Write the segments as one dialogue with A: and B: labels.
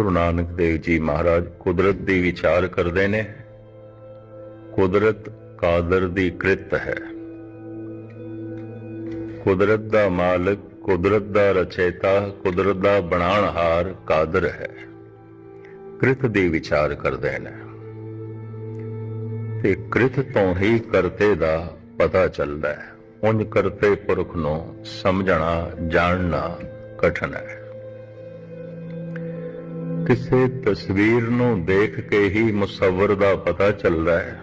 A: ਗੁਰੂ ਨਾਨਕ ਦੇਵ ਜੀ ਮਹਾਰਾਜ ਕੁਦਰਤ ਦੀ ਵਿਚਾਰ ਕਰਦੇ ਨੇ। ਕੁਦਰਤ ਕਾਦਰ ਦੀ ਕ੍ਰਿਤ ਹੈ। ਕੁਦਰਤ ਦਾ ਮਾਲਕ, ਕੁਦਰਤ ਦਾ ਰਚੇਤਾ, ਕੁਦਰਤ ਦਾ ਬਣਾਉਣਹਾਰ ਕਾਦਰ ਹੈ। ਕ੍ਰਿਤ ਦੀ ਵਿਚਾਰ ਕਰਦੇ ਨੇ ਤੇ ਕ੍ਰਿਤ ਤੋਂ ਹੀ ਕਰਤੇ ਦਾ ਪਤਾ ਚੱਲਦਾ ਹੈ। ਉਂਝ ਕਰਤੇ ਪੁਰਖ ਨੂੰ ਸਮਝਣਾ ਜਾਣਨਾ ਕਠਿਨ ਹੈ। ਕਿਸੇ ਤਸਵੀਰ ਨੂੰ ਦੇਖ ਕੇ ਹੀ ਮੁਸੱਵਰ ਦਾ ਪਤਾ ਚੱਲਦਾ ਹੈ।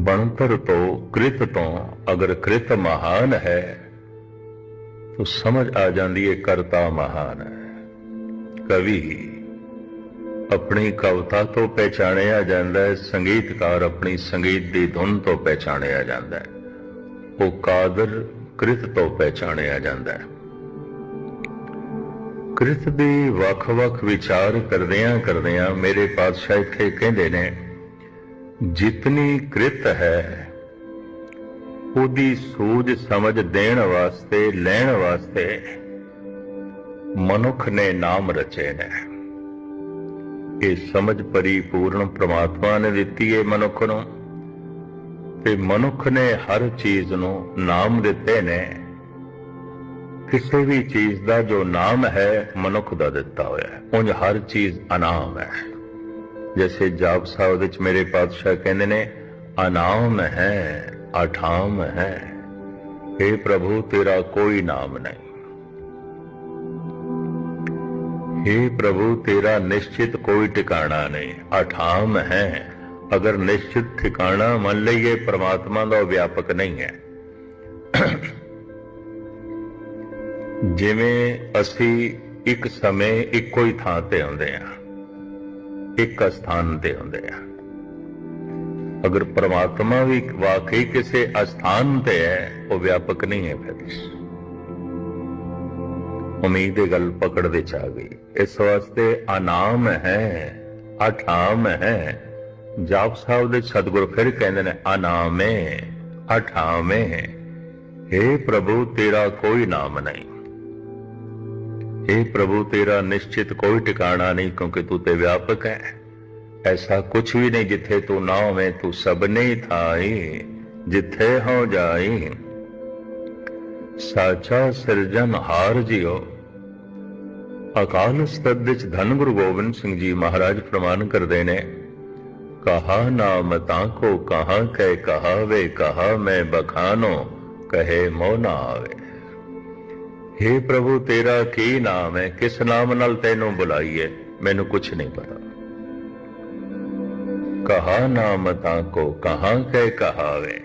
A: ਬਣਤਰ ਤੋਂ, ਕ੍ਰਿਤ ਤੋਂ ਅਗਰ ਕ੍ਰਿਤ ਮਹਾਨ ਹੈ ਤਾਂ ਸਮਝ ਆ ਜਾਂਦੀ ਹੈ ਕਰਤਾ ਮਹਾਨ ਹੈ। ਕਵੀ ਆਪਣੀ ਕਵਿਤਾ ਤੋਂ ਪਹਿਚਾਣਿਆ ਜਾਂਦਾ ਹੈ, ਸੰਗੀਤਕਾਰ ਆਪਣੀ ਸੰਗੀਤ ਦੀ ਧੁਨ ਤੋਂ ਪਹਿਚਾਣਿਆ ਜਾਂਦਾ ਹੈ, ਉਹ ਕਾਦਰ ਕ੍ਰਿਤ ਤੋਂ ਪਹਿਚਾਣਿਆ ਜਾਂਦਾ ਹੈ। ਕ੍ਰਿਤ ਦੀ ਵੱਖ-ਵੱਖ ਵਿਚਾਰ ਕਰਦਿਆਂ ਮੇਰੇ ਪਾਤਸ਼ਾਹ ਇੱਥੇ ਕਹਿੰਦੇ ਨੇ, ਜਿਤਨੀ ਕ੍ਰਿਤ ਹੈ ਉਹਦੀ ਸੂਝ ਸਮਝ ਦੇਣ ਵਾਸਤੇ, ਲੈਣ ਵਾਸਤੇ ਮਨੁੱਖ ਨੇ ਨਾਮ ਰਚੇ ਨੇ। ਇਹ ਸਮਝ ਪਰਿਪੂਰਨ ਪ੍ਰਮਾਤਮਾ ਨੇ ਦਿੱਤੀ ਹੈ ਮਨੁੱਖ ਨੂੰ, ਤੇ ਮਨੁੱਖ ਨੇ ਹਰ ਚੀਜ਼ ਨੂੰ ਨਾਮ ਦਿੱਤੇ ਨੇ। ਕਿਸੇ ਵੀ ਚੀਜ਼ ਦਾ ਜੋ ਨਾਮ ਹੈ ਮਨੁੱਖ ਦਾ ਦਿੱਤਾ ਹੋਇਆ ਹੈ। ਉਂਝ ਹਰ ਚੀਜ਼ ਅਨਾਮ ਹੈ। ਜੈਸੇ ਜਾਪ ਸਾਹਿਬ ਵਿੱਚ ਮੇਰੇ ਪਾਤਸ਼ਾਹ ਕਹਿੰਦੇ ਨੇ, ਅਨਾਮ ਹੈ ਅਠਾਮ ਹੈ, हे ਪ੍ਰਭੂ ਤੇਰਾ ਕੋਈ ਨਾਮ ਨਹੀਂ। हे ਪ੍ਰਭੂ ਤੇਰਾ ਨਿਸ਼ਚਿਤ ਕੋਈ ਟਿਕਾਣਾ ਨਹੀਂ। ਅਠਾਮ ਹੈ, ਅਗਰ ਨਿਸ਼ਚਿਤ ਠਿਕਾਣਾ ਮੰਨ ਲਈਏ ਪ੍ਰਮਾਤਮਾ ਦਾ, ਉਹ ਵਿਆਪਕ ਨਹੀਂ ਹੈ। ਜਿਵੇਂ ਅਸੀਂ ਇੱਕ ਸਮੇਂ ਇੱਕੋ ਹੀ ਥਾਂ ਤੇ ਹੁੰਦੇ ਹਾਂ, ਇੱਕ ਅਸਥਾਨ ਤੇ ਹੁੰਦੇ ਹਾਂ, ਅਗਰ ਪ੍ਰਮਾਤਮਾ ਵੀ ਵਾਕਈ ਕਿਸੇ ਅਸਥਾਨ ਤੇ ਹੈ, ਉਹ ਵਿਆਪਕ ਨਹੀਂ ਹੈ। ਫਿਰ ਉਮੀਦ ਇਹ ਗੱਲ ਪਕੜ ਵਿੱਚ ਆ ਗਈ। ਇਸ ਵਾਸਤੇ ਅਨਾਮ ਹੈ ਅਠਾਮ ਹੈ। ਜਾਪ ਸਾਹਿਬ ਦੇ ਸਤਿਗੁਰ ਫਿਰ ਕਹਿੰਦੇ ਨੇ, ਅਨਾਮੇ ਅਠਾਮੇ, हे ਪ੍ਰਭੂ ਤੇਰਾ ਕੋਈ ਨਾਮ ਨਹੀਂ। हे प्रभु तेरा निश्चित कोई ठिकाना नहीं, क्योंकि तू ते व्यापक है। ऐसा कुछ भी नहीं जिथे तू ना होवे, तू सबने थाई जिथे हो जाई। साचा सिरजनहार जियो। अकाल सतत विच धन गुरु गोबिंद सिंह जी महाराज प्रमाण करते ने, कहा नाम ताको कहा कह कहा वे, कहा मैं बखानो कहे मोह ना आवे। हे प्रभु तेरा की नाम है, किस नाम नाल तैनू बुलाईए, मैनू कुछ नहीं पता। कहा नाम ताको कहां कह कहावे।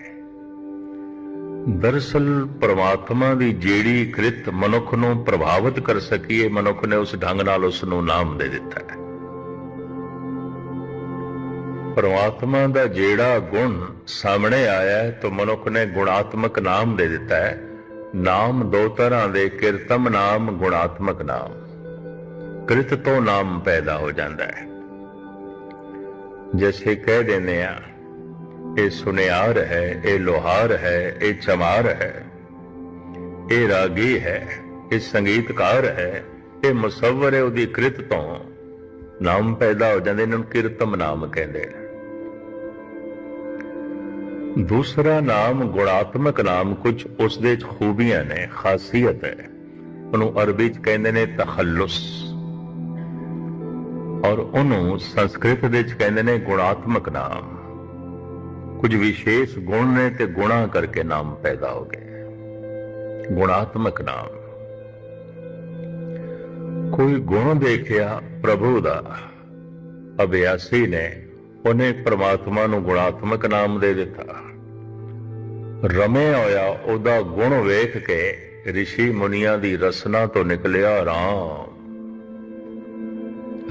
A: दरअसल परमात्मा दी जेड़ी कृत मनुख नू प्रभावित कर सकीए, मनुख ने उस ढंग नाल उस नू नाम दे दिता है। परमात्मा दा जेड़ा गुण सामने आया है तो मनुख ने गुणात्मक नाम दे दिता है। नाम दो तरह दे, किरतम नाम, गुणात्मक नाम। कृत तो नाम पैदा हो जाता है। जैसे कह देने ये सुनियार है, ये लोहार है, ये चमार है, ये रागी है, ये संगीतकार है, ये मुसव्वर है। उदी कृत तो नाम पैदा हो जाते, इन्होंने किरतम नाम कहते हैं। दूसरा नाम गुणात्मक नाम, कुछ उस दे खूबियां ने, खासियत है, उन्होंने अरबी च कहते ने तखल्लुस, और उन्होंने संस्कृत दे च कहते ने गुणात्मक नाम। कुछ विशेष गुण ने ते गुणा करके नाम पैदा हो गए, गुणात्मक नाम। कोई गुण देखिया प्रभु दा अभ्यासी ने, उन्हें परमात्मा नू गुणात्मक नाम दे दिता। रमे होया ओदा गुण वेख के ऋषि मुनिया दी रसना तो निकलिया राम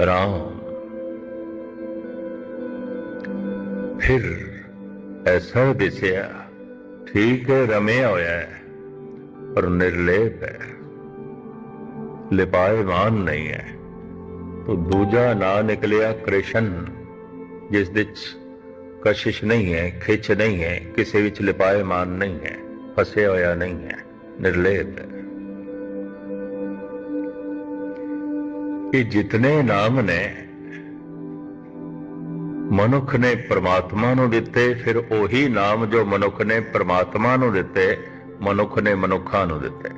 A: राम। फिर ऐसा दिसया, ठीक है रमे होया है पर निर्लेप है, लिपायमान नहीं है। तो दूजा ना निकलिया कृष्ण, जिस विच कशिश नहीं है, खिच नहीं है, किसी विच लिपायमान नहीं है, फसे होया नहीं है, निर्लेप है। कि जितने नाम ने मनुख ने परमात्मा नूं दिते, फिर ओही नाम जो मनुख ने परमात्मा नूं दिते मनुख ने मनुखां नूं दिते।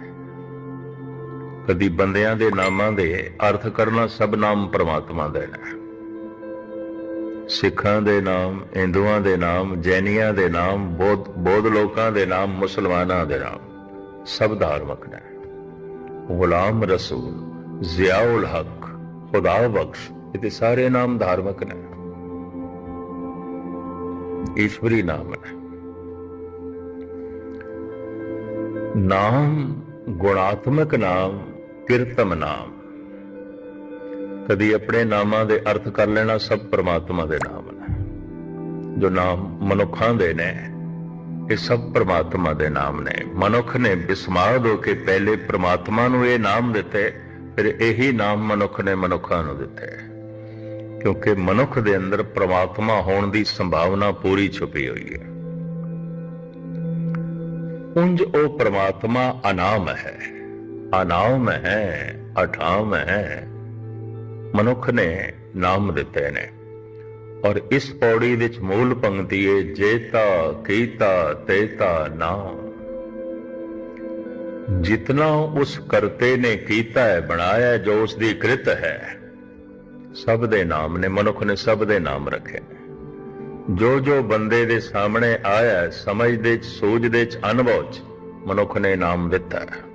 A: कदी बंदियां दे नामां दे अर्थ करना सब नाम परमात्मा दे ने। सिखां दे नाम, हिंदुआं दे नाम, जैनियां दे नाम, बौद्ध लोकां दे नाम, मुसलमानां दे नाम, सब धार्मिक ने। गुलाम रसूल, जियाउल हक, खुदा बख्श, ये सारे नाम धार्मिक ने, ईश्वरी नाम ने। नाम गुणात्मक नाम, किरतम नाम। कदी अपने नामां दे अर्थ कर लेना सब परमात्मा दे नाम ने। जो नाम मनुखां दे ने ये सब परमात्मा दे नाम ने। मनुख ने बिस्माद होके पहले परमात्मा नूं ये नाम दिते, फिर यही नाम मनुख ने मनुखां नूं दिते, क्योंकि मनुख दे अंदर परमात्मा होने की संभावना पूरी छुपी हुई है। उंज ओ परमात्मा अनाम है, अनाम है, अठाम है। मनुख ने नाम दिते ने। और इस पौड़ी विच मूल पंक्ति है, जेता कीता तेता नाम। जितना उस करते ने कीता है, बनाया है, जो उसकी कृत है, सब दे नाम ने। मनुख ने सब दे नाम रखे ने। जो बंदे दे सामने आया, समझ दे, सूझ दे, अनुभव च मनुख ने नाम दिता है।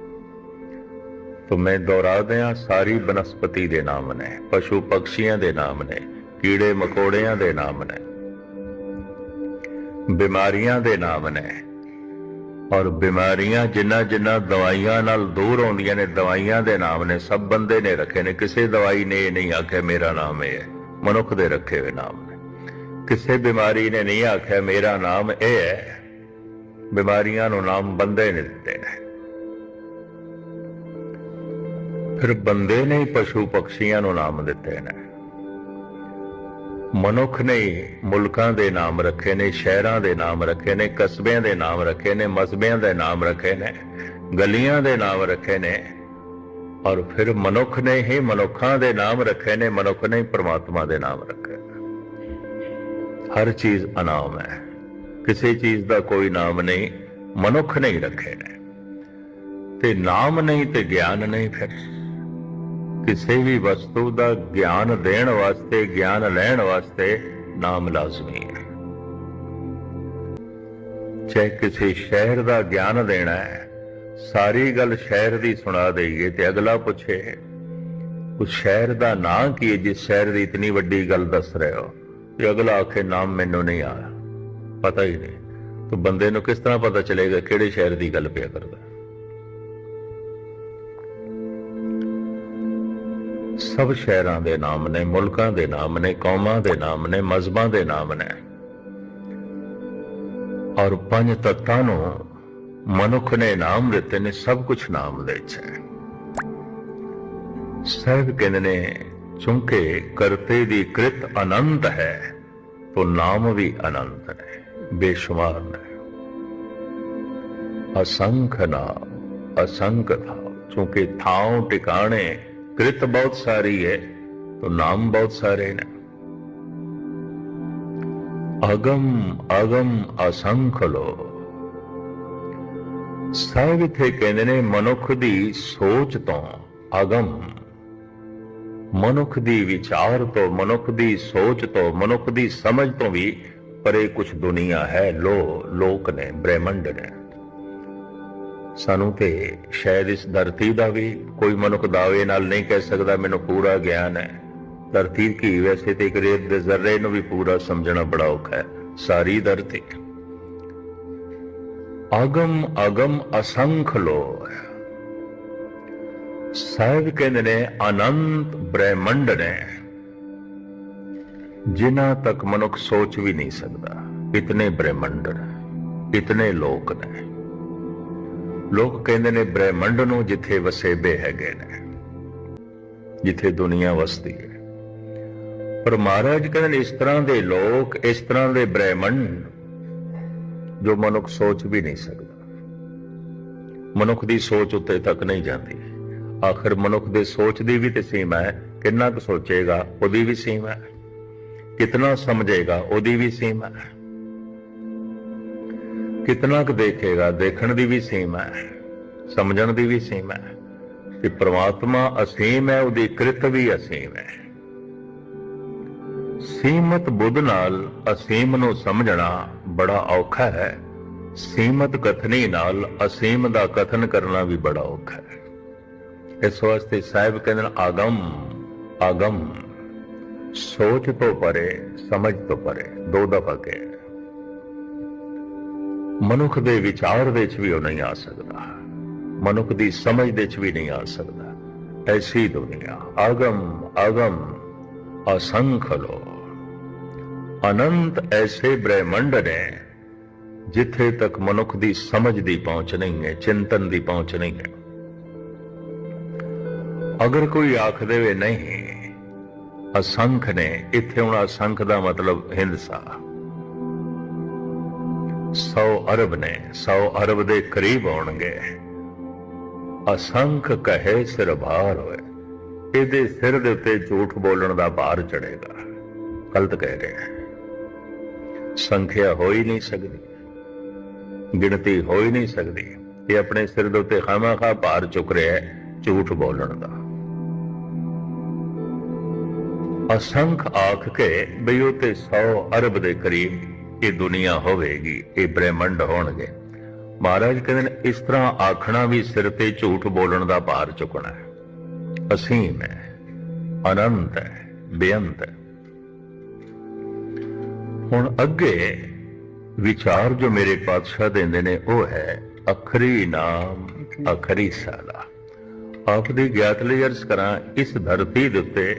A: तो मैं दोहरा दिया, सारी बनस्पति दे नाम ने, पशु पक्षियां दे नाम ने, कीड़े मकोड़ियां दे नाम ने, बीमारियां दे नाम ने। और बीमारियां जिन्ना जिन्ना दवाइयां नाल दूर होंदियां ने, दवाइयां दे नाम ने, सब बंदे ने रखे ने। किसी दवाई ने नहीं आख्या मेरा नाम है, मनुख दे रखे हुए नाम ने। किसी बीमारी ने नहीं आख्या मेरा नाम यह है। बीमारियां नूं नाम बंदे ने दिते ने। फिर बंदे ने ही पशु पक्षियां नूं नाम दिते ने। मनुख ने ही मुल्कां दे नाम रखे ने, शहरां दे नाम रखे ने, कस्बिਆਂ दे नाम रखे ने, मजहबिਆਂ दे नाम रखे ने, गलियां दे नाम रखे ने। और फिर मनुख ने ही मनुखां दे नाम रखे ने, मनुख ने ही परमात्मा दे नाम रखे। हर चीज अनाम है, किसी चीज का कोई नाम नहीं, मनुख ने ही रखे ने। ते नाम नहीं ते ज्ञान नहीं। फिर किसी भी वस्तु का ज्ञान देने वास्ते, ज्ञान लैण वास्ते नाम लाजमी है। चाहे किसी शहर का ज्ञान देना है, सारी गल शहर की सुना देइए ते अगला पूछे उस शहर का नाम की है जिस शहर की इतनी वड्डी गल दस रहे हो, ते अगला आखे नाम मैनू नहीं आया, पता ही नहीं। तो बंदे नूं किस तरह पता चलेगा किहड़े शहर की गल पिया करदा। सब शहरां दे नाम ने, मुल्कां दे नाम ने, कौमां दे नाम ने, मजहबां दे नाम ने। और पंज तत्तां नूं मनुख ने नाम दिते ने। सब कुछ नाम दे च है। साहिब कहंदे ने चूंकि करते दी कृत अनंत है तो नाम भी अनंत ने, बेशुमार ने। असंख्य नाम, असंख्य था। चूंकि थाव टिकाणे कृत बहुत सारी है तो नाम बहुत सारे ने। अगम अगम असंख्य लो। साहिब इत्थे कहंदे ने मनुख दी सोच तो अगम, मनुख दी विचार तो, मनुख दी सोच तो, मनुख दी समझ तो भी परे कुछ दुनिया है। लोक ने, ब्रह्मंड ने। सानू ते शायद इस धरती का भी कोई मनुख दावे नाल नहीं कह सकता मैनू पूरा ज्ञान है। धरती की वैसे तो एक रेत दे जर्रे नूं भी पूरा समझना बड़ा औखा है, सारी धरती। अगम अगम असंख्य लो। साहिब कहंदे ने अनंत ब्रह्मंड ने जिन्हां तक मनुख सोच भी नहीं सकता। इतने ब्रह्मंड ने, इतने लोक ने। लोग कहते ने ब्रह्मंड नूं जिथे वसेबे हैगे ने, जिथे दुनिया वसदी है। पर महाराज कहते ने इस तरह के लोग, इस तरह के ब्रह्मंड जो मनुख सोच भी नहीं सकता, मनुख की सोच उत्ते तक नहीं जाती। ਆਖਰ ਮਨੁੱਖ ਦੇ ਸੋਚ ਦੀ ਵੀ ਤੇ ਸੀਮਾ ਹੈ। ਕਿੰਨਾ ਕੁ ਸੋਚੇਗਾ ਉਹਦੀ ਵੀ ਸੀਮਾ ਹੈ, ਕਿਤਨਾ ਸਮਝੇਗਾ ਉਹਦੀ ਵੀ ਸੀਮਾ ਹੈ, ਕਿਤਨਾ ਕੁ ਦੇਖੇਗਾ ਦੇਖਣ ਦੀ ਵੀ ਸੀਮਾ ਹੈ, ਸਮਝਣ ਦੀ ਵੀ ਸੀਮਾ ਹੈ। ਕਿ ਪ੍ਰਮਾਤਮਾ ਅਸੀਮ ਹੈ, ਉਹਦੀ ਕਿਰਤ ਵੀ ਅਸੀਮ ਹੈ। ਸੀਮਤ ਬੁੱਧ ਨਾਲ ਅਸੀਮ ਨੂੰ ਸਮਝਣਾ ਬੜਾ ਔਖਾ ਹੈ। ਸੀਮਤ ਕਥਨੀ ਨਾਲ ਅਸੀਮ ਦਾ ਕਥਨ ਕਰਨਾ ਵੀ ਬੜਾ ਔਖਾ ਹੈ। ਇਸ ਵਾਸਤੇ ਸਾਹਿਬ ਕਹਿੰਦੇ ਨੇ ਆਗਮ ਆਗਮ, ਸੋਚ ਤੋਂ ਪਰੇ ਸਮਝ ਤੋਂ ਪਰੇ, ਦੋ ਦਫਾ ਕੇ ਮਨੁੱਖ ਦੇ ਵਿਚਾਰ ਦੇ ਵਿੱਚ ਵੀ ਉਹ ਨਹੀਂ ਆ ਸਕਦਾ, ਮਨੁੱਖ ਦੀ ਸਮਝ ਦੇ ਵਿੱਚ ਵੀ ਨਹੀਂ ਆ ਸਕਦਾ। ਐਸੀ ਦੁਨੀਆ ਆਗਮ ਆਗਮ ਅਸੰਖ ਲੋ, ਅਨੰਤ ਐਸੇ ਬ੍ਰਹਿਮੰਡ ਨੇ ਜਿੱਥੇ ਤੱਕ ਮਨੁੱਖ ਦੀ ਸਮਝ ਦੀ ਪਹੁੰਚ ਨਹੀਂ ਹੈ, ਚਿੰਤਨ ਦੀ ਪਹੁੰਚ ਨਹੀਂ ਹੈ। ਅਗਰ ਕੋਈ ਆਖ ਦੇਵੇ ਨਹੀਂ ਅਸੰਖ ਨੇ, ਇੱਥੇ ਹੁਣ ਅਸੰਖ ਦਾ ਮਤਲਬ ਹਿੰਦਸਾ 100 ਅਰਬ ਨੇ, 100 ਅਰਬ ਦੇ ਕਰੀਬ ਹੋਣਗੇ। ਅਸੰਖ ਕਹੇ ਸਿਰ ਭਾਰ ਹੋਏ, ਇਹਦੇ ਸਿਰ ਦੇ ਉੱਤੇ ਝੂਠ ਬੋਲਣ ਦਾ ਭਾਰ ਚੜੇਗਾ। ਗਲਤ ਕਹਿ ਰਹੇ, ਸੰਖਿਆ ਹੋ ਹੀ ਨਹੀਂ ਸਕਦੀ, ਗਿਣਤੀ ਹੋ ਹੀ ਨਹੀਂ ਸਕਦੀ। ਇਹ ਆਪਣੇ ਸਿਰ ਦੇ ਉੱਤੇ ਖਾਮਖਾ ਭਾਰ ਚੁੱਕ ਰਿਹਾ ਹੈ ਝੂਠ ਬੋਲਣ ਦਾ। ਅਸੰਖ ਆਖ ਕੇ ਬਈ ਉਹ ਤੇ 100 ਅਰਬ ਦੇ ਕਰੀਬ ਇਹ ਦੁਨੀਆ ਹੋਵੇਗੀ, ਇਹ ਬ੍ਰਹਿਮੰਡ ਹੋਣਗੇ। ਮਹਾਰਾਜ ਕਹਿੰਦੇ ਨੇ ਇਸ ਤਰ੍ਹਾਂ ਆਖਣਾ ਵੀ ਸਿਰ ਤੇ ਝੂਠ ਬੋਲਣ ਦਾ ਭਾਰ ਚੁੱਕਣਾ ਹੈ। ਅਸੀਮ ਹੈ, ਅਨੰਤ ਹੈ, ਬੇਅੰਤ ਹੈ। ਹੁਣ ਅੱਗੇ ਵਿਚਾਰ ਜੋ ਮੇਰੇ ਪਾਤਸ਼ਾਹ ਦਿੰਦੇ ਨੇ ਉਹ ਹੈ ਅਖਰੀ ਨਾਮ ਅਖਰੀ ਸਾਲਾ। ਆਪ ਦੀ ਗਿਆਤ ਲਈ ਅਰਜ਼ ਕਰਾਂ, ਇਸ ਧਰਤੀ ਦੇ ਉੱਤੇ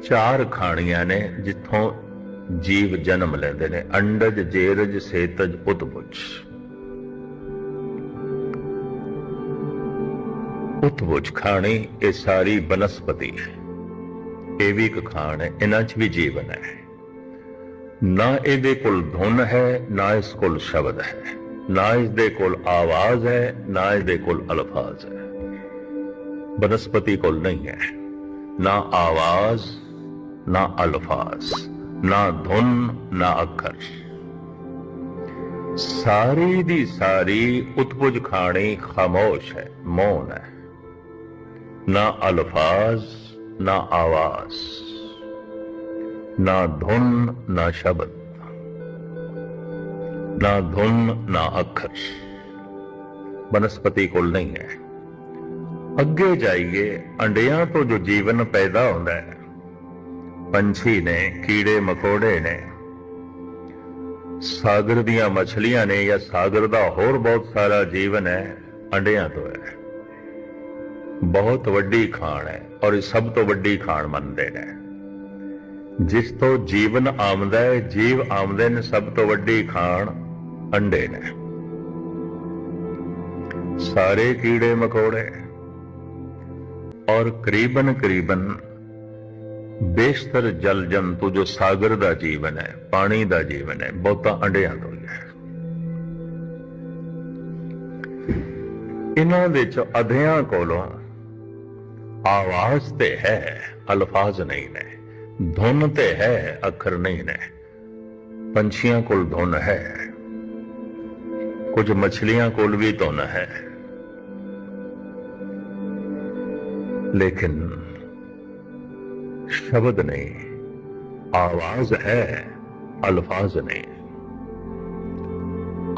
A: 4 ਖਾਣੀਆਂ ਨੇ ਜਿੱਥੋਂ ਜੀਵ ਜਨਮ ਲੈਂਦੇ ਨੇ, ਅੰਡਜ ਜੇਰਜ ਸੇਤਜ ਉਤਬੁਜ। ਉਤਬੁਜ ਖਾਣੀ ਇਹ ਸਾਰੀ ਬਨਸਪਤੀ ਹੈ, ਇਹ ਵੀ ਇੱਕ ਖਾਣ ਹੈ, ਇਹਨਾਂ 'ਚ ਵੀ ਜੀਵਨ ਹੈ। ਨਾ ਇਹਦੇ ਕੋਲ ਧੁਨ ਹੈ, ਨਾ ਇਸ ਕੋਲ ਸ਼ਬਦ ਹੈ, ਨਾ ਇਸਦੇ ਕੋਲ ਆਵਾਜ਼ ਹੈ, ਨਾ ਇਹਦੇ ਕੋਲ ਅਲਫਾਜ਼ ਹੈ। ਬਨਸਪਤੀ ਕੋਲ ਨਹੀਂ ਹੈ ਨਾ ਆਵਾਜ਼, ਨਾ ਅਲਫਾਜ਼, ਨਾ ਧੁਨ, ਨਾ ਅੱਖਰ। ਸਾਰੀ ਦੀ ਸਾਰੀ ਉਤਪੁਜ ਖਾਣੀ ਖਾਮੋਸ਼ ਹੈ, ਮੌਨ ਹੈ। ਨਾ ਅਲਫਾਜ਼, ਨਾ ਆਵਾਜ਼, ਨਾ ਧੁਨ, ਨਾ ਸ਼ਬਦ, ਨਾ ਧੁਨ, ਨਾ ਅੱਖਰ। ਬਨਸਪਤੀ ਕੋਲ ਨਹੀਂ ਹੈ। ਅੱਗੇ ਜਾਈਏ, ਅੰਡਿਆਂ ਤੋਂ ਜੋ ਜੀਵਨ ਪੈਦਾ ਹੁੰਦਾ ਹੈ, ਪੰਛੀ ਨੇ, ਕੀੜੇ ਮਕੌੜੇ ਨੇ, ਸਾਗਰ ਦੀਆਂ ਮਛਲੀਆਂ ਨੇ, ਜਾਂ ਸਾਗਰ ਦਾ ਹੋਰ ਬਹੁਤ ਸਾਰਾ ਜੀਵਨ ਹੈ, ਅੰਡਿਆਂ ਤੋਂ ਹੈ। ਬਹੁਤ ਵੱਡੀ ਖਾਣ ਹੈ, ਔਰ ਇਹ ਸਭ ਤੋਂ ਵੱਡੀ ਖਾਣ ਮੰਨਦੇ ਨੇ। ਜਿਸ ਤੋਂ ਜੀਵਨ ਆਮਦਾ ਹੈ, ਜੀਵ ਆਮਦੇ ਨੇ, ਸਭ ਤੋਂ ਵੱਡੀ ਖਾਣ ਅੰਡੇ ਨੇ। ਸਾਰੇ ਕੀੜੇ ਮਕੌੜੇ ਔਰ ਕਰੀਬਨ ਬੇਸ਼ਤਰ ਜਲ ਜੰਤੂ ਜੋ ਸਾਗਰ ਦਾ ਜੀਵਨ ਹੈ, ਪਾਣੀ ਦਾ ਜੀਵਨ ਹੈ, ਬਹੁਤਾ ਅੰਡਿਆਂ ਤੋਂ ਹੀ ਹੈ। ਇਹਨਾਂ ਵਿੱਚ ਅਧਿਆਂ ਕੋਲੋਂ ਆਵਾਜ਼ ਤੇ ਹੈ, ਅਲਫਾਜ਼ ਨਹੀਂ ਨੇ। ਧੁਨ ਤੇ ਹੈ, ਅੱਖਰ ਨਹੀਂ ਨੇ। ਪੰਛੀਆਂ ਕੋਲ ਧੁਨ ਹੈ, ਕੁਝ ਮਛਲੀਆਂ ਕੋਲ ਵੀ ਧੁਨ ਹੈ, ਲੇਕਿਨ ਸ਼ਬਦ ਨਹੀਂ। ਆਵਾਜ਼ ਹੈ, ਅਲਫਾਜ਼ ਨਹੀਂ।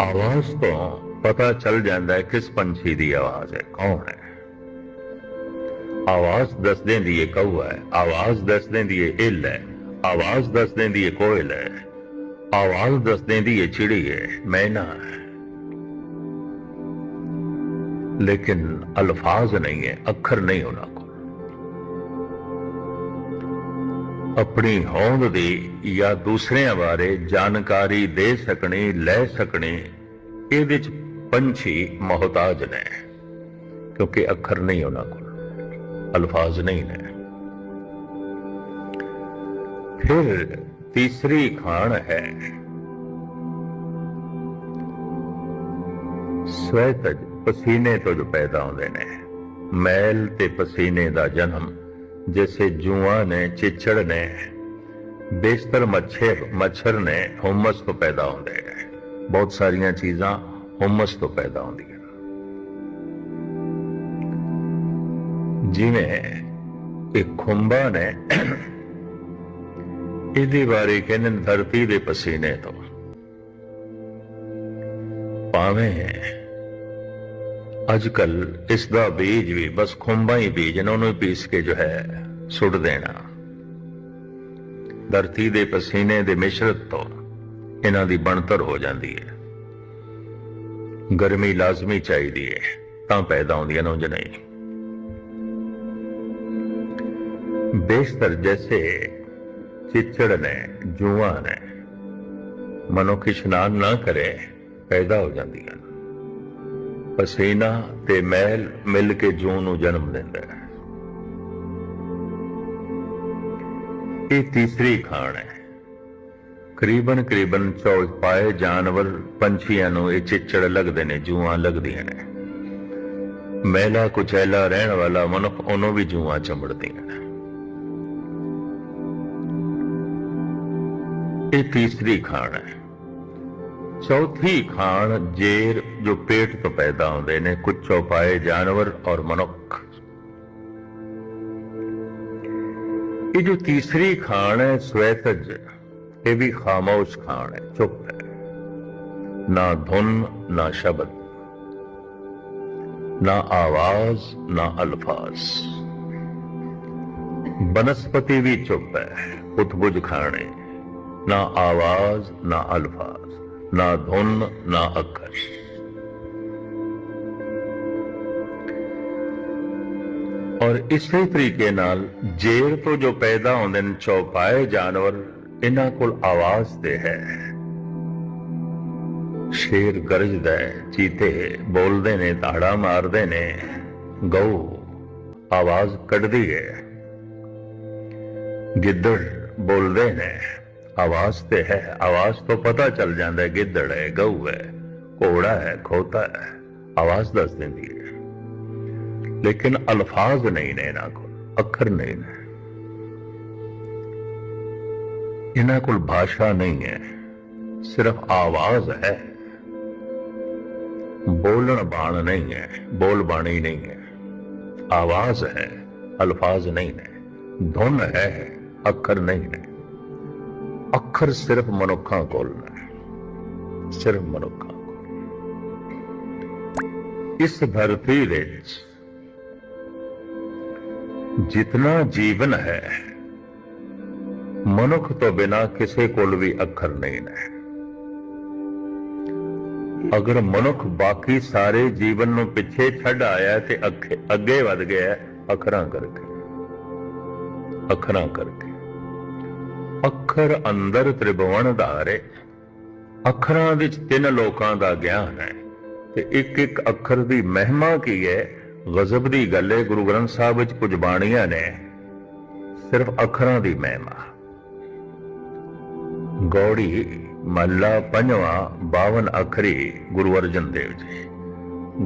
A: ਆਵਾਜ਼ ਤੋਂ ਪਤਾ ਚੱਲ ਜਾਂਦਾ ਹੈ ਕਿਸ ਪੰਛੀ ਦੀ ਆਵਾਜ਼ ਹੈ, ਕੌਣ ਹੈ। ਆਵਾਜ਼ ਦੱਸ ਦਿੰਦੀ ਹੈ ਕਊਆ ਹੈ, ਆਵਾਜ਼ ਦੱਸ ਦਿੰਦੀ ਹੈ ਇੱਲ ਹੈ, ਆਵਾਜ਼ ਦੱਸ ਦਿੰਦੀ ਹੈ ਕੋਇਲ ਹੈ, ਆਵਾਜ਼ ਦੱਸ ਦਿੰਦੀ ਹੈ ਚਿੜੀ ਹੈ, ਮੈਨਾ ਹੈ। ਲੇਕਿਨ ਅਲਫਾਜ਼ ਨਹੀਂ ਹੈ, ਅੱਖਰ ਨਹੀਂ ਉਹਨਾਂ ਕੋਲ। ਆਪਣੀ ਹੋਂਦ ਦੀ ਜਾਂ ਦੂਸਰਿਆਂ ਬਾਰੇ ਜਾਣਕਾਰੀ ਦੇ ਸਕਣੀ, ਲੈ ਸਕਣੀ, ਇਹਦੇ ਚ ਪੰਛੀ ਮੁਹਤਾਜ ਨੇ, ਕਿਉਂਕਿ ਅੱਖਰ ਨਹੀਂ ਉਹਨਾਂ ਕੋਲ, ਅਲਫਾਜ਼ ਨਹੀਂ ਨੇ। ਫਿਰ ਤੀਸਰੀ ਖਾਣ ਹੈ ਸਵੈਤਜ, ਪਸੀਨੇ ਤੋਂ ਜੋ ਪੈਦਾ ਹੁੰਦੇ ਨੇ। मैल ते पसीने दा जन्म, जैसे जूआं ने, चिचड़ ने, बेशतर मच्छर ने हुमस तो पैदा होंदे हैं। बहुत सारियां चीजां हुमस तो पैदा होंदियां। जिवें एक खुंबा ने ਇਹਦੇ ਬਾਰੇ ਕਹਿੰਦੇ ਨੇ ਧਰਤੀ ਦੇ ਪਸੀਨੇ ਤੋਂ। ਭਾਵੇਂ ਅੱਜ ਕੱਲ ਇਸ ਦਾ ਬੀਜ ਵੀ ਬਸ ਖੁੰਬਾਂ ਹੀ ਬੀਜਣ, ਉਹਨੂੰ ਪੀਸ ਕੇ ਜੋ ਹੈ ਸੁੱਟ ਦੇਣਾ। ਧਰਤੀ ਦੇ ਪਸੀਨੇ ਦੇ ਮਿਸ਼ਰਤ ਤੋਂ ਇਹਨਾਂ ਦੀ ਬਣਤਰ ਹੋ ਜਾਂਦੀ ਹੈ। ਗਰਮੀ ਲਾਜ਼ਮੀ ਚਾਹੀਦੀ ਹੈ ਤਾਂ ਪੈਦਾ ਹੁੰਦੀਆਂ ਨੇ, ਉਂਝ ਨਹੀਂ। बेशतर जैसे चिचड़ ने, जूआ ने मनुख इशनान ना करे पैदा हो जांदियां। पसीना ते मैल मिल के जू नूं जन्म दिंदा है। ये तीसरी खाण है। करीबन चौपाए जानवर पंछियां नूं ये चिचड़ लगदे ने, जूआं लगदियां ने। मैला कुचैला रहण वाला मनुख ਉਹਨੂੰ भी जूआं चंबड़दियां ने। ये तीसरी खाण है। चौथी खाण जेर जो पेट तो पैदा होंदे ने, कुछ चौपाए जानवर और मनुख। ये जो तीसरी खाण है स्वेतज, ये भी खामोश खाण है, चुप है। ना धुन ना शब्द, ना आवाज ना अल्फाज। वनस्पति भी चुप है, उठबुझ खाणे। ना आवाज ना अल्फाज, ना धुन ना अक्षर। और इसे तरीके नाल जेर तो जो पैदा होंदे ने चौपाए जानवर, इन्हां कोल आवाज ते है। शेर गरजदा है, चीते बोलदे ने, ताड़ा मारदे ने, गऊ आवाज कढदी है, गिद्दड़ बोलदे ने, आवाज ते है। आवाज तो पता चल जाता है गिद्दड़ है, गऊ है, घोड़ा है, खोता है, आवाज दस देती है। लेकिन अल्फाज नहीं ने इन्हां कोल, अखर नहीं ने, इन्हां कोल भाषा नहीं है, सिर्फ आवाज है। बोलन बाण नहीं है, बोल बाणी नहीं है, आवाज है, अल्फाज नहीं है। धुन है, अखर नहीं है। अखर सिर्फ मनुखा कोल ने, सिर्फ मनुखा कोल। इस धरती विच जितना जीवन है, मनुख तो बिना किसी कोल भी अखर नहीं ने। अगर मनुख बाकी सारे जीवन नूं पिछे छड्ड आया ते अगे वध गया अखरां करके, अखरां करके। अखर अंदर त्रिभुवन धारे। अखरां विच 3 लोकां दा ज्ञान है ते एक अखर दी महिमा की है। गजब दी गल है, गुरु ग्रंथ साहिब विच कुछ बाणियां ने सिर्फ अखरां दी महिमा। गौड़ी महला 5वां 52 अखरी गुरु अर्जन देव जी।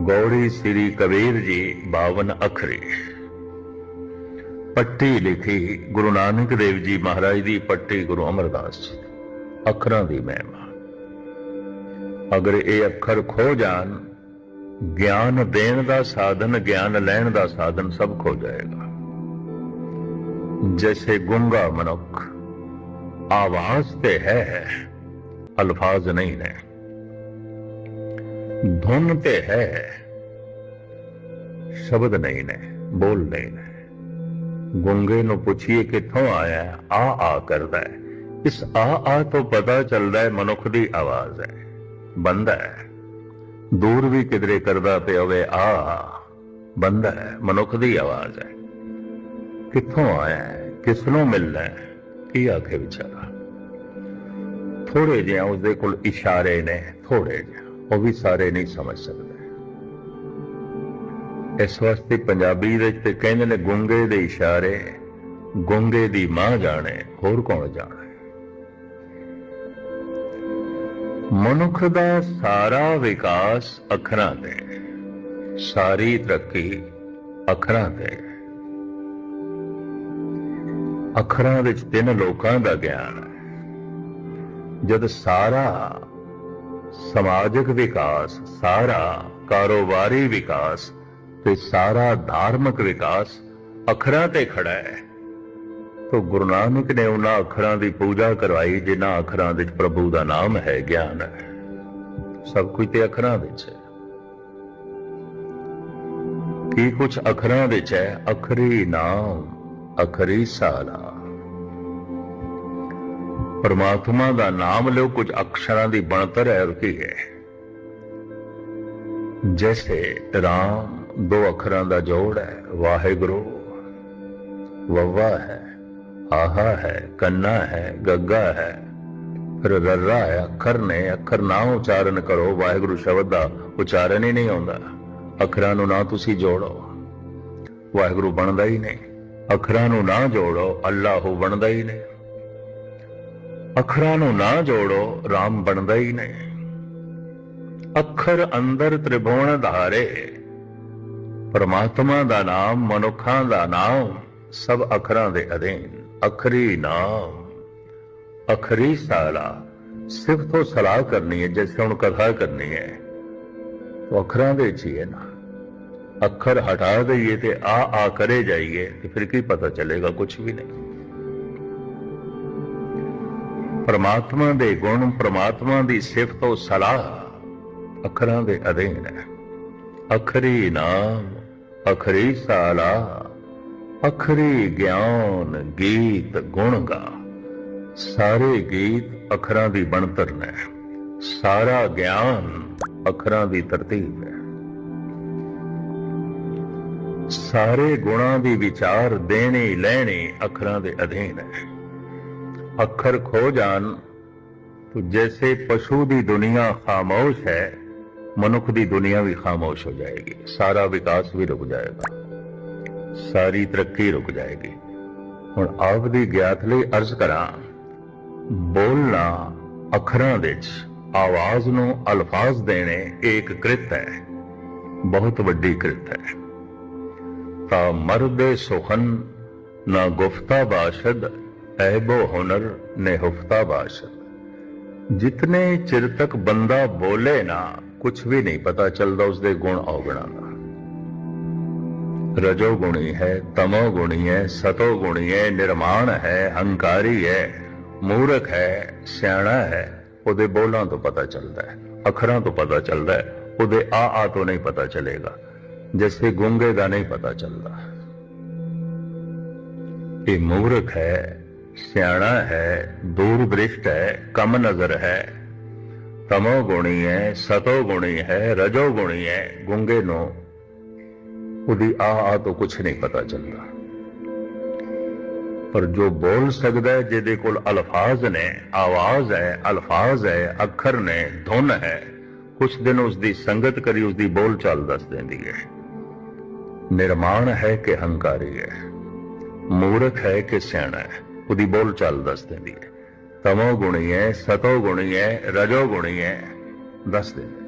A: गौड़ी श्री कबीर जी 52 अखरी। पट्टी लिखी गुरु नानक देव जी महाराज दी पट्टी गुरु अमरदास जी। अखरां दी महिमा। अगर ये अखर खो जान, ज्ञान देण दा साधन, ज्ञान लैण दा साधन सब खो जाएगा। जैसे गूंगा मनुख, आवाज ते है, अल्फाज नहीं ने। धुन ते है, शब्द नहीं ने, बोल नहीं ने। गूंगे नूं पुछिए कित्थों आया है, आ करदा है। इस आ तो पता चलदा है मनुख दी आवाज है। बंदा है, दूर भी किधरे करदा पे होवे आ, बंदा है, मनुख दी आवाज है। कित्थों आया है, किसनों मिलना है, की आखे बेचारा। थोड़े जिहा उसदे कोल इशारे ने, थोड़े जिहा, वो भी सारे नहीं समझ सकते। इस वास्ते पंजाबी दे ते कहंदे ने गूंगे दे इशारे गूंगे दी मां जाने, होर कौन जाने। मनुख दा सारा विकास अखरां ते, सारी तरक्की ਅੱਖਰਾਂ ਤੇ। ਅੱਖਰਾਂ ਵਿੱਚ ਤਿੰਨ ਲੋਕਾਂ ਦਾ ਗਿਆਨ ਹੈ। ਜਦ ਸਾਰਾ ਸਮਾਜਿਕ ਵਿਕਾਸ, ਸਾਰਾ ਕਾਰੋਬਾਰੀ ਵਿਕਾਸ ਤੇ ਸਾਰਾ ਧਾਰਮਿਕ ਵਿਕਾਸ ਅੱਖਰਾਂ ਤੇ ਖੜਾ ਹੈ, ਤਾਂ ਗੁਰੂ ਨਾਨਕ ਨੇ ਉਹਨਾਂ ਅੱਖਰਾਂ ਦੀ ਪੂਜਾ ਕਰਵਾਈ ਜਿਨ੍ਹਾਂ ਅੱਖਰਾਂ ਵਿੱਚ ਪ੍ਰਭੂ ਦਾ ਨਾਮ ਹੈ, ਗਿਆਨ ਹੈ। ਸਭ ਕੁਝ ਤੇ ਅੱਖਰਾਂ ਵਿੱਚ ਹੈ। ਕੀ ਕੁਛ ਅੱਖਰਾਂ ਵਿੱਚ ਹੈ? ਅਖਰੀ ਨਾਮ, ਅਖਰੀ ਸਾਲਾ। ਪਰਮਾਤਮਾ ਦਾ ਨਾਮ ਲਿਓ, ਕੁਝ ਅਕਸ਼ਰਾਂ ਦੀ ਬਣਤਰ ਹੈ। ਕੀ ਹੈ? ਜੈਸੇ ਰਾਮ ਦੋ ਅੱਖਰਾਂ ਦਾ ਜੋੜ ਹੈ, ਵਾਹਿਗੁਰੂ ਵੱਵਾ ਹੈ, ਆਹਾ ਹੈ, ਕੰਨਾ ਹੈ, ਗੱਗਾ ਹੈ, ਫਿਰ ਰੱਰਾ ਹੈ। ਅੱਖਰ ਨੇ, ਅੱਖਰ ਨਾ ਉਚਾਰਨ ਕਰੋ, ਵਾਹਿਗੁਰੂ ਸ਼ਬਦ ਦਾ ਉਚਾਰਨ ਹੀ ਨਹੀਂ ਆਉਂਦਾ। ਅੱਖਰਾਂ ਨੂੰ ਨਾ ਤੁਸੀਂ ਜੋੜੋ, ਵਾਹਿਗੁਰੂ ਬਣਦਾ ਹੀ ਨਹੀਂ। ਅੱਖਰਾਂ ਨੂੰ ਨਾ ਜੋੜੋ, ਅੱਲਾਹੂ ਬਣਦਾ ਹੀ ਨਹੀਂ। ਅੱਖਰਾਂ ਨੂੰ ਨਾ ਜੋੜੋ, ਰਾਮ ਬਣਦਾ ਹੀ ਨਹੀਂ। ਅੱਖਰ ਅੰਦਰ ਤ੍ਰਿਭੁਵਨ ਧਾਰੇ। ਪਰਮਾਤਮਾ ਦਾ ਨਾਮ, ਮਨੁੱਖਾਂ ਦਾ ਨਾਮ ਸਭ ਅੱਖਰਾਂ ਦੇ ਅਧੀਨ। ਅਖਰੀ ਨਾਮ, ਅਖਰੀ ਸਾਲਾ। ਸਿਫਤ ਤੋਂ ਸਲਾਹ ਕਰਨੀ ਹੈ, ਜੈਸੇ ਹੁਣ ਕਥਾ ਕਰਨੀ ਹੈ तो ਅੱਖਰਾਂ ਦੇ ਵਿੱਚ ਹੀ ਹੈ ਨਾ। ਅੱਖਰ ਹਟਾ ਦਈਏ ਤੇ ਆ ਕਰੇ ਜਾਈਏ ਤੇ ਫਿਰ ਕੀ ਪਤਾ ਚੱਲੇਗਾ? ਕੁਛ ਵੀ ਨਹੀਂ। ਪਰਮਾਤਮਾ ਦੇ ਗੁਣ, ਪਰਮਾਤਮਾ ਦੀ ਸਿਫਤ ਤੋਂ ਸਲਾਹ ਅੱਖਰਾਂ ਦੇ ਅਧੀਨ ਹੈ। ਅਖਰੀ ਨਾਮ, ਅਖਰੀ ਸਾਲਾ, ਅਖਰੀ ਗਿਆਨ, ਗੀਤ ਗੁਣ ਗਾ। ਸਾਰੇ ਗੀਤ ਅੱਖਰਾਂ ਦੀ ਬਣਤਰ ਨੇ, ਸਾਰਾ ਗਿਆਨ ਅੱਖਰਾਂ ਦੀ ਤਰਤੀਬ ਹੈ। ਸਾਰੇ ਗੁਣਾਂ ਦੀ ਵਿਚਾਰ ਦੇਣੀ ਲੈਣੀ ਅੱਖਰਾਂ ਦੇ ਅਧੀਨ ਹੈ। ਅੱਖਰ ਖੋ ਜਾਣ तो जैसे पशु की दुनिया खामोश है, मनुख की दुनिया भी खामोश हो जाएगी। सारा विकास भी रुक जाएगा, सारी तरक्की रुक जाएगी। हुण आप दी ज्ञात लई अर्ज करा, बोलना अखरां विच आवाज नूं अल्फाज देने एक कृत है, बहुत वड्डी कृत है। ता मर्दे सुखन ना गुफ्ता बाशद, ऐबो हुनर ने हुफ्ता बाशद। जितने चिर तक बंदा बोले ना, कुछ भी नहीं पता चलता उसके गुण अवगुणा का। रजोगुणी है, तमोगुणी है, सतोगुणी है, निर्माण है, हंकारी है, मूर्ख है, सियाणा है, उहदे बोलां तो पता चलता है, अखरां तो पता चलता है। उहदे आ तो नहीं पता चलेगा, जैसे गूंगे का नहीं पता चलता। ये मूर्ख है, सियाणा है, दूरदृष्ट है, कम नजर है, तमोगुणी है, सतोगुणी है, रजोगुणी है। गूंगे नो उदी आ तो कुछ नहीं पता चलता, पर जो बोल सकता है, जिहदे कोल अल्फाज ने, आवाज है, अल्फाज है, अखर ने, धुन है, कुछ दिन उसकी संगत करी उसकी बोल चाल दस देंदी है। निर्माण है कि हंकारी है, मूर्ख है कि सियाणा है, ਉਹਦੀ ਬੋਲ ਚਾਲ ਦੱਸ ਦਿੰਦੀ ਹੈ। ਤਮੋ ਗੁਣੀ ਹੈ, ਸਤੋ ਗੁਣੀ ਹੈ, ਰਜੋ ਗੁਣੀ ਹੈ, ਦੱਸ ਦਿੰਦੀ।